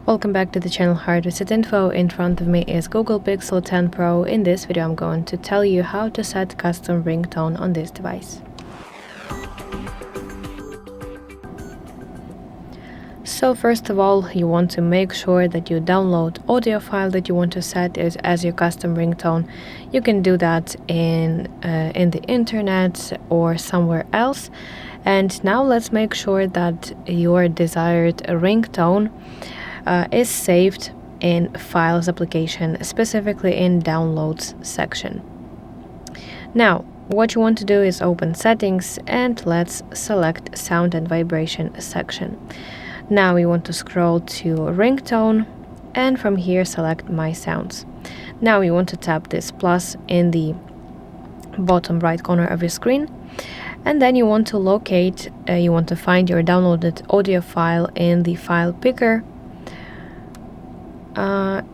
Welcome back to the channel HardReset.Info. In front of me is Google Pixel 10 Pro. In this video I'm going to tell you how to set custom ringtone on this device. So first of all, you want to make sure that you download audio file that you want to set as your custom ringtone. You can do that in the internet or somewhere else. And now let's make sure that your desired ringtone is saved in Files application, specifically in Downloads section. Now, what you want to do is open Settings and let's select Sound and Vibration section. Now we want to scroll to Ringtone and from here select My Sounds. Now you want to tap this plus in the bottom right corner of your screen, and then you want to you want to find your downloaded audio file in the file picker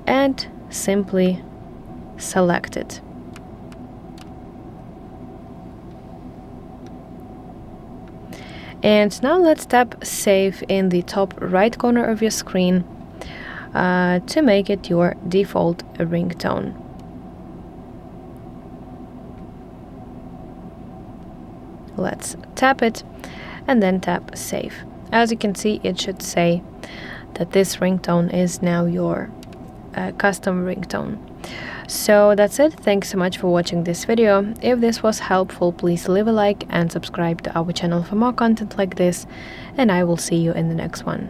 and simply select it. And now let's tap Save in the top right corner of your screen to make it your default ringtone. Let's tap it and then tap Save. As you can see, it should say that this ringtone is now your custom ringtone. So that's it. Thanks so much for watching this video. If this was helpful, please leave a like and subscribe to our channel for more content like this, and I will see you in the next one.